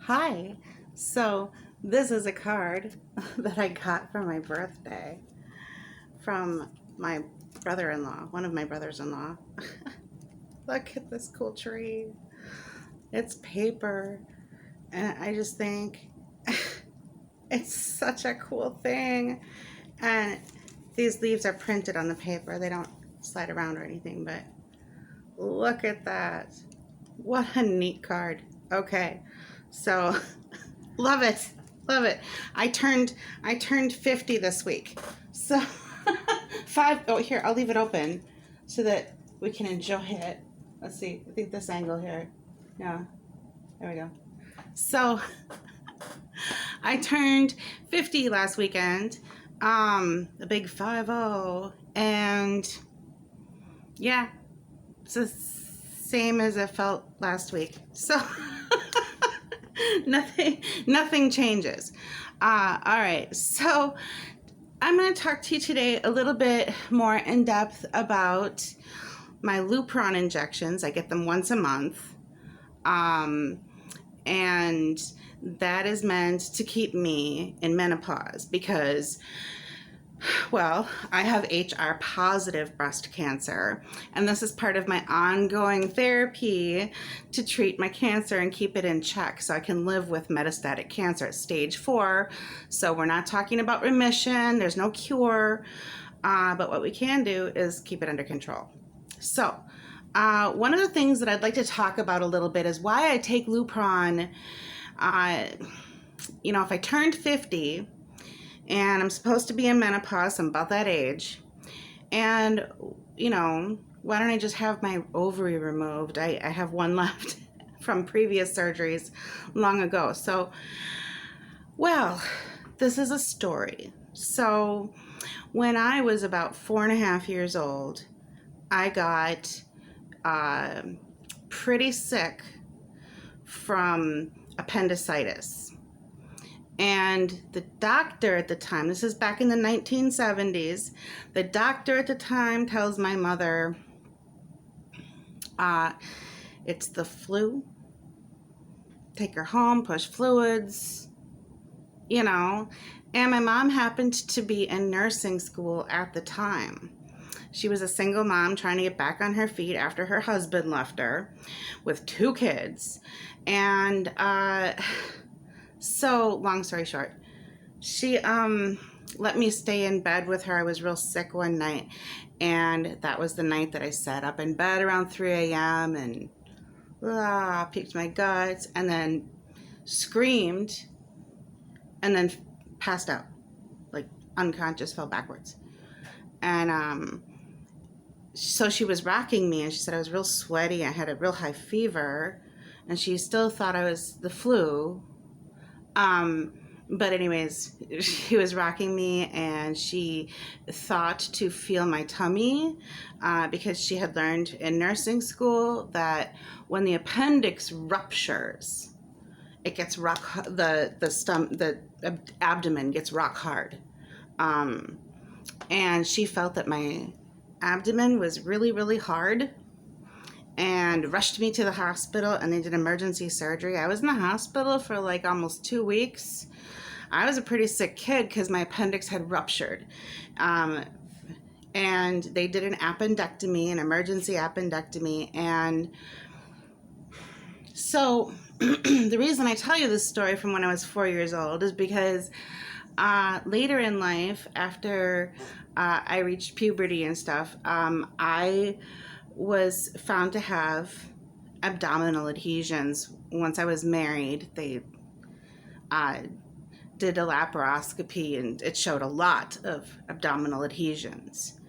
Hi. So this is a card that I got for my birthday from my brother-in-law, one of my brothers-in-law. Look at this cool tree. It's paper, and I just think it's such a cool thing. And these leaves are printed on the paper. They don't slide around or anything, but look at that. What a neat card. Okay. So love it. Love it. I turned 50 this week. So oh, here, I'll leave it open so that we can enjoy it. Let's see. I think this angle here. Yeah. There we go. So I turned 50 last weekend. A big 50, and yeah, it's the same as it felt last week. So nothing changes. All right, so I'm going to talk to you today a little bit more in depth about my Lupron injections. I get them once a month, and that is meant to keep me in menopause because, well, I have HR positive breast cancer, and this is part of my ongoing therapy to treat my cancer and keep it in check so I can live with metastatic cancer at stage 4. So we're not talking about remission, there's no cure, but what we can do is keep it under control. So one of the things that I'd like to talk about a little bit is why I take Lupron. If I turned 50 and I'm supposed to be in menopause, I'm about that age, and why don't I just have my ovary removed? I have one left from previous surgeries long ago. So, well, this is a story. So when I was about 4.5 years old, I got pretty sick from appendicitis. And the doctor at the time, this is back in the 1970s, the doctor at the time tells my mother, it's the flu. Take her home, push fluids, And my mom happened to be in nursing school at the time. She was a single mom trying to get back on her feet after her husband left her with 2 kids. And so, long story short, she let me stay in bed with her. I was real sick one night, and that was the night that I sat up in bed around 3 a.m. and peaked my guts, and then screamed, and then passed out, like unconscious, fell backwards. And so she was rocking me, and she said I was real sweaty. I had a real high fever, and she still thought I was the flu. But anyways, she was rocking me, and she thought to feel my tummy because she had learned in nursing school that when the appendix ruptures, it gets the abdomen gets rock hard. And she felt that my abdomen was really, really hard, and rushed me to the hospital, and they did emergency surgery. I was in the hospital for like almost 2 weeks. I was a pretty sick kid because my appendix had ruptured. And they did an appendectomy, an emergency appendectomy. And so the reason I tell you this story from when I was 4 years old is because later in life, after I reached puberty and stuff, I was found to have abdominal adhesions. Once I was married, they did a laparoscopy, and it showed a lot of abdominal adhesions.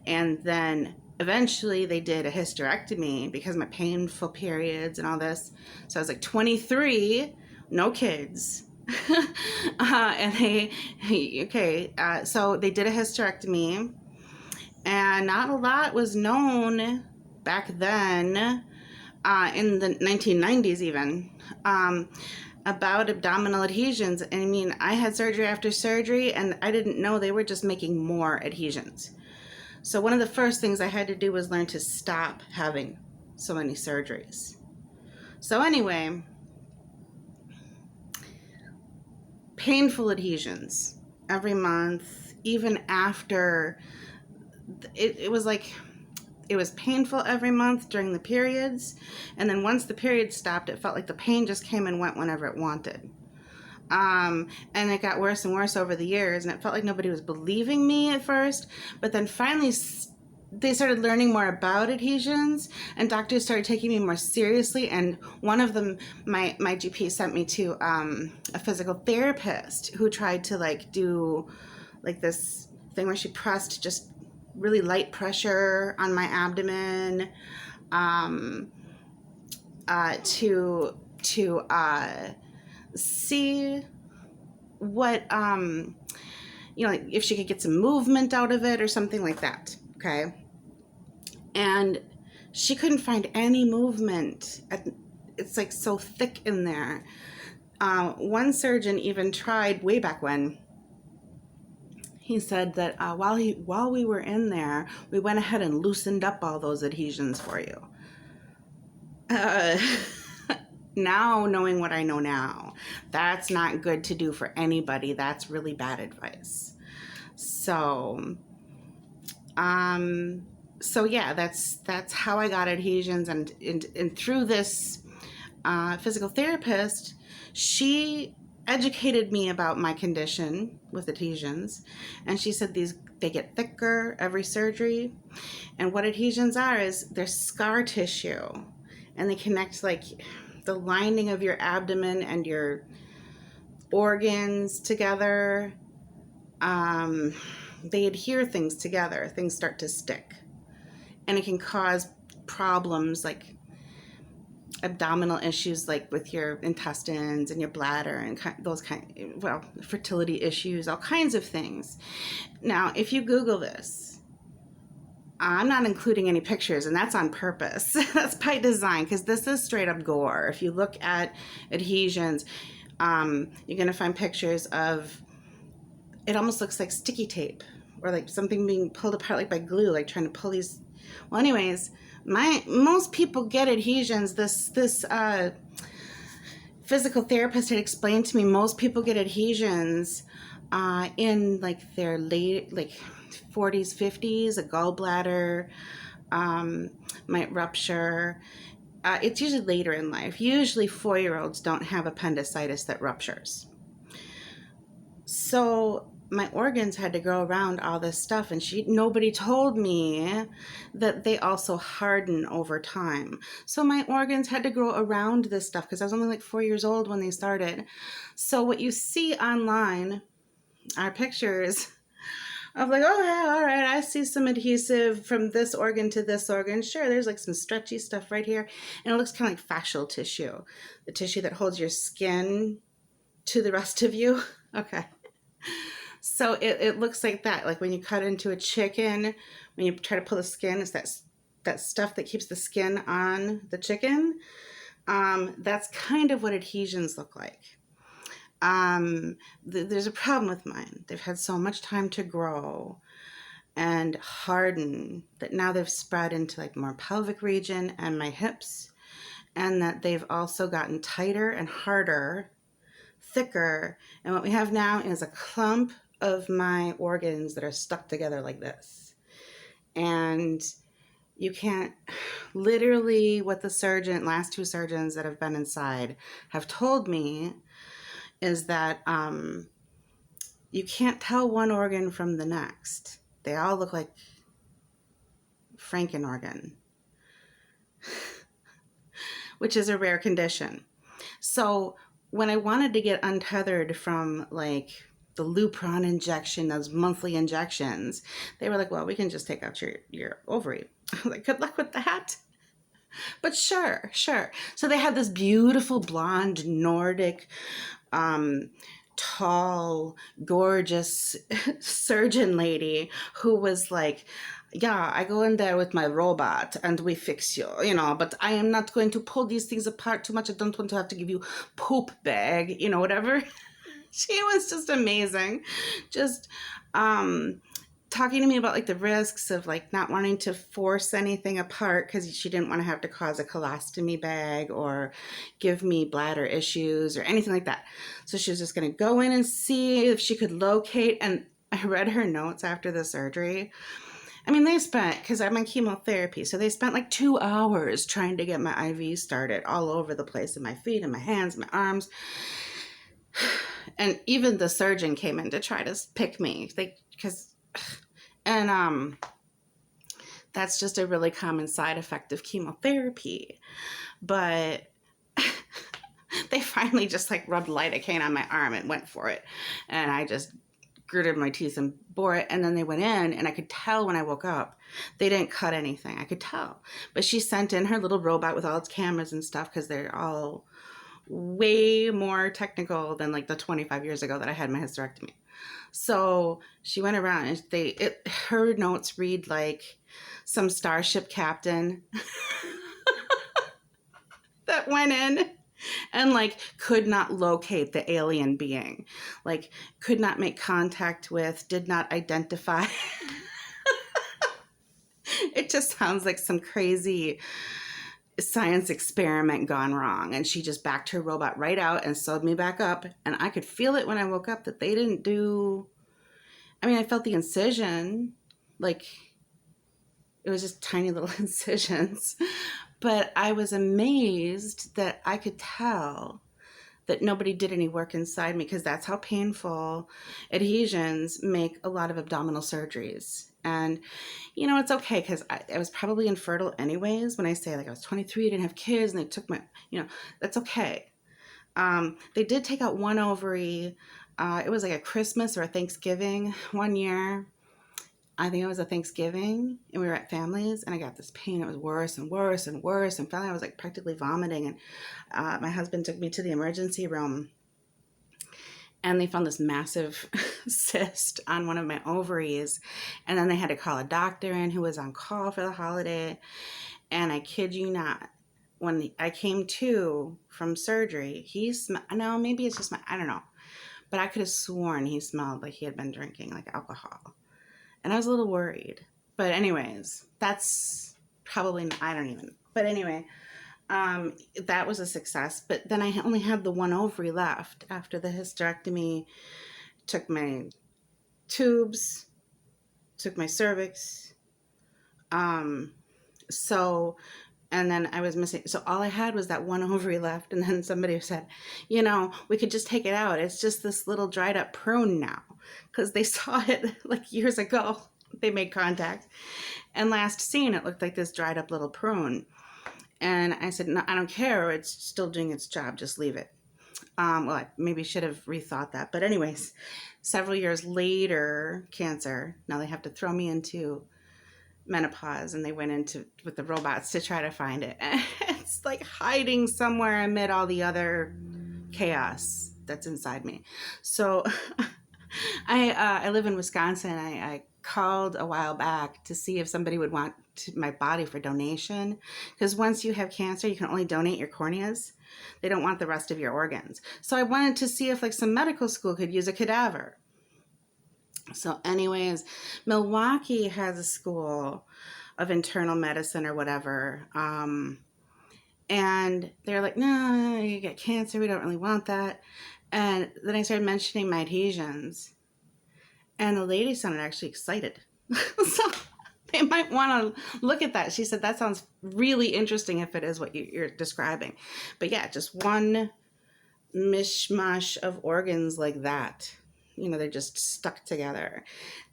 And then eventually they did a hysterectomy because of my painful periods and all this. So I was like 23, no kids. And so they did a hysterectomy, and not a lot was known back then, in the 1990s even, about abdominal adhesions. And I mean, I had surgery after surgery, and I didn't know they were just making more adhesions. So one of the first things I had to do was learn to stop having so many surgeries. So anyway, painful adhesions every month, even after it was like, it was painful every month during the periods. And then once the period stopped, it felt like the pain just came and went whenever it wanted. And it got worse and worse over the years, and it felt like nobody was believing me at first. But then finally, they started learning more about adhesions, and doctors started taking me more seriously. And one of them, my GP sent me to a physical therapist who tried to like do like this thing where she pressed just really light pressure on my abdomen to see what you know, like if she could get some movement out of it or something like that. Okay. And she couldn't find any movement. It's like so thick in there. One surgeon even tried way back when. He said that while we were in there, we went ahead and loosened up all those adhesions for you. Now, knowing what I know now, that's not good to do for anybody. That's really bad advice. So, yeah, that's how I got adhesions, and through this physical therapist, she educated me about my condition with adhesions, and she said they get thicker every surgery, and what adhesions are is they're scar tissue, and they connect like the lining of your abdomen and your organs together. They adhere things together. Things start to stick, and it can cause problems like abdominal issues, like with your intestines and your bladder and those fertility issues, all kinds of things. Now, if you Google this, I'm not including any pictures, and that's on purpose. That's by design, because this is straight up gore. If you look at adhesions, you're going to find pictures of, it almost looks like sticky tape or like something being pulled apart like by glue, like trying to pull these. Well, anyways, most people get adhesions. This physical therapist had explained to me most people get adhesions in like their late 40s, 50s. A gallbladder might rupture. It's usually later in life. Usually 4-year-olds don't have appendicitis that ruptures. So my organs had to grow around all this stuff, and nobody told me that they also harden over time. So my organs had to grow around this stuff because I was only like 4 years old when they started. So what you see online are pictures of like, oh yeah, all right, I see some adhesive from this organ to this organ. Sure, there's like some stretchy stuff right here, and it looks kind of like fascial tissue, the tissue that holds your skin to the rest of you. Okay. So it looks like that. Like when you cut into a chicken, when you try to pull the skin, it's that stuff that keeps the skin on the chicken. That's kind of what adhesions look like. There's a problem with mine. They've had so much time to grow and harden that now they've spread into like more pelvic region and my hips, and that they've also gotten tighter and harder, thicker. And what we have now is a clump of my organs that are stuck together like this. And you can't, literally what the last 2 surgeons that have been inside have told me is that you can't tell one organ from the next. They all look like Franken-organ, which is a rare condition. So when I wanted to get untethered from like the Lupron injection, those monthly injections, they were like, well, we can just take out your ovary. I was like, good luck with that. But sure. So they had this beautiful blonde Nordic, tall, gorgeous surgeon lady who was like, yeah, I go in there with my robot and we fix you, but I am not going to pull these things apart too much. I don't want to have to give you poop bag, whatever. She was just amazing. Just talking to me about like the risks of like not wanting to force anything apart because she didn't want to have to cause a colostomy bag or give me bladder issues or anything like that. So she was just going to go in and see if she could locate. And I read her notes after the surgery. I mean, they spent, because I'm on chemotherapy, so they spent like 2 hours trying to get my IV started all over the place in my feet and my hands, my arms. And even the surgeon came in to try to pick me. That's just a really common side effect of chemotherapy. But they finally just like rubbed lidocaine on my arm and went for it. And I just gritted my teeth and bore it. And then they went in, and I could tell when I woke up, they didn't cut anything. I could tell. But she sent in her little robot with all its cameras and stuff, because they're all way more technical than like the 25 years ago that I had my hysterectomy. So she went around, and her notes read like some starship captain that went in and like could not locate the alien being, like could not make contact with, did not identify. It just sounds like some crazy science experiment gone wrong. And she just backed her robot right out and sewed me back up. And I could feel it when I woke up that they didn't do, I mean, I felt the incision, like it was just tiny little incisions. But I was amazed that I could tell that nobody did any work inside me, because that's how painful adhesions make a lot of abdominal surgeries. And, you know, it's okay, because I was probably infertile anyways. When I say like I was 23, I didn't have kids, and they took my, you know, that's okay. They did take out one ovary. It was like a Christmas or a Thanksgiving one year. I think it was a Thanksgiving, and we were at family's, and I got this pain. It was worse and worse and worse. And finally I was like practically vomiting. And my husband took me to the emergency room, and they found this massive cyst on one of my ovaries. And then they had to call a doctor in who was on call for the holiday. And I kid you not, when I came to from surgery, he smelled, no, maybe it's just I don't know. But I could have sworn he smelled like he had been drinking like alcohol. And I was a little worried. But anyways, that's probably, I don't even. But anyway, that was a success. But then I only had the one ovary left after the hysterectomy. Took my tubes, took my cervix. And then I was missing. So all I had was that one ovary left. And then somebody said, you know, we could just take it out. It's just this little dried up prune now. Because they saw it like years ago. They made contact. And last seen, it looked like this dried up little prune. And I said, no, I don't care. It's still doing its job. Just leave it. Well, I maybe should have rethought that. But anyways, several years later, cancer. Now they have to throw me into menopause, and they went into with the robots to try to find it. And it's like hiding somewhere amid all the other chaos that's inside me. So I live in Wisconsin. I called a while back to see if somebody would want my body for donation, because once you have cancer, you can only donate your corneas. They don't want the rest of your organs. So I wanted to see if like some medical school could use a cadaver. So anyways, Milwaukee has a school of internal medicine or whatever. And they're like, no, you get cancer. We don't really want that. And then I started mentioning my adhesions. And the lady sounded actually excited. So they might want to look at that. She said, that sounds really interesting if it is what you're describing. But yeah, just one mishmash of organs like that. You know, they're just stuck together.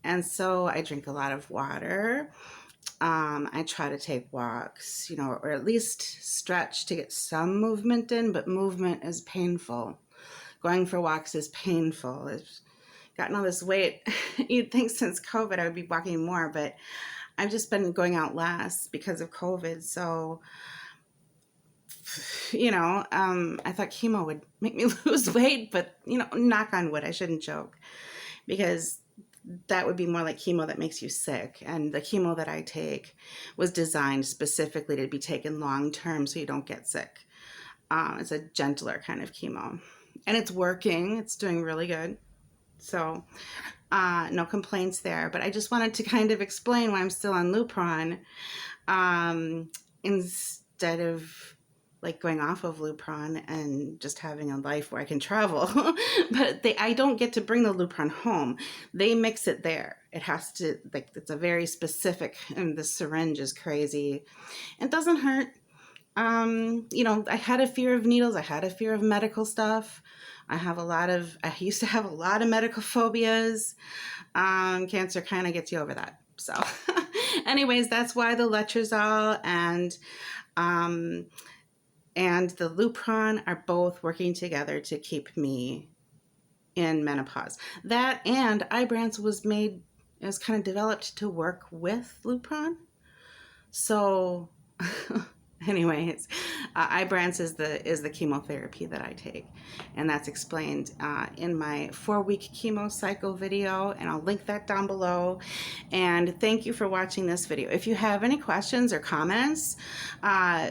And so I drink a lot of water. I try to take walks, you know, or at least stretch to get some movement in, but movement is painful. Going for walks is painful. I've gotten all this weight. You'd think since COVID I would be walking more, but I've just been going out less because of COVID. So, you know, I thought chemo would make me lose weight, but, you know, knock on wood, I shouldn't joke, because that would be more like chemo that makes you sick. And the chemo that I take was designed specifically to be taken long-term so you don't get sick. It's a gentler kind of chemo. And it's working. It's doing really good. So no complaints there. But I just wanted to kind of explain why I'm still on Lupron instead of like going off of Lupron and just having a life where I can travel. But I don't get to bring the Lupron home. They mix it there. It has to, like, it's a very specific, and the syringe is crazy. It doesn't hurt. You know, I had a fear of needles. I had a fear of medical stuff. I used to have a lot of medical phobias. Cancer kind of gets you over that. So anyways, that's why the letrozole and the Lupron are both working together to keep me in menopause. That and Ibrance was kind of developed to work with Lupron. So anyways, Ibrance is the chemotherapy that I take, and that's explained in my 4-week chemo cycle video, and I'll link that down below. And thank you for watching this video. If you have any questions or comments,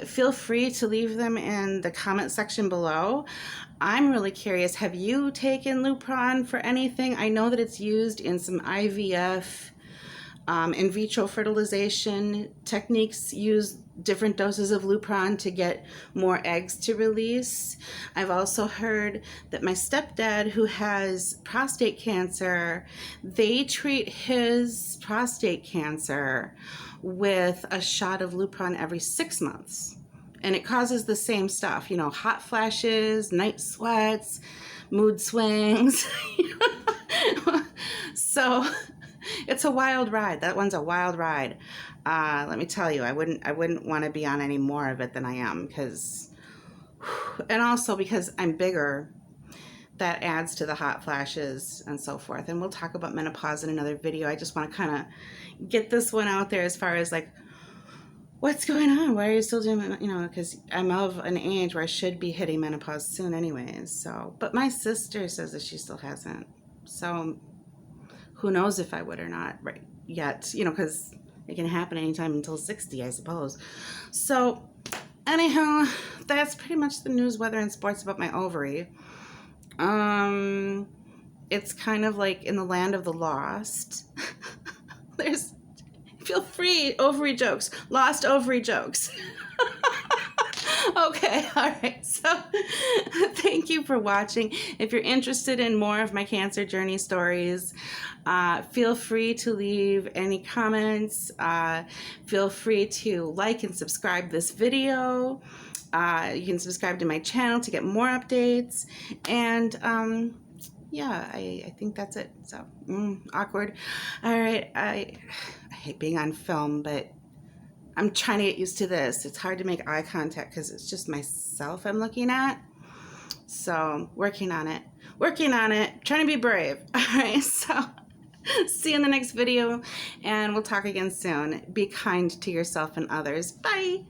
feel free to leave them in the comment section below. I'm really curious, have you taken Lupron for anything? I know that it's used in some IVF, in vitro fertilization techniques. Use different doses of Lupron to get more eggs to release. I've also heard that my stepdad, who has prostate cancer, they treat his prostate cancer with a shot of Lupron every 6 months. And it causes the same stuff, you know, hot flashes, night sweats, mood swings. So it's a wild ride. That one's a wild ride. Let me tell you, I wouldn't want to be on any more of it than I am, and also because I'm bigger, that adds to the hot flashes and so forth. And we'll talk about menopause in another video. I just want to kind of get this one out there as far as like, what's going on? Why are you still doing, you know, because I'm of an age where I should be hitting menopause soon anyways. So, but my sister says that she still hasn't. So who knows if I would or not right yet, you know, because it can happen anytime until 60, I suppose. So anyhow, that's pretty much the news, weather, and sports about my ovary. It's kind of like in the land of the lost. Feel free, ovary jokes, lost ovary jokes. Okay, all right, so thank you for watching. If you're interested in more of my cancer journey stories, feel free to leave any comments. Feel free to like and subscribe this video. You can subscribe to my channel to get more updates. And yeah, I think that's it. So, awkward. All right, I hate being on film, but I'm trying to get used to this. It's hard to make eye contact because it's just myself I'm looking at. So, working on it, trying to be brave. All right, so see you in the next video, and we'll talk again soon. Be kind to yourself and others. Bye.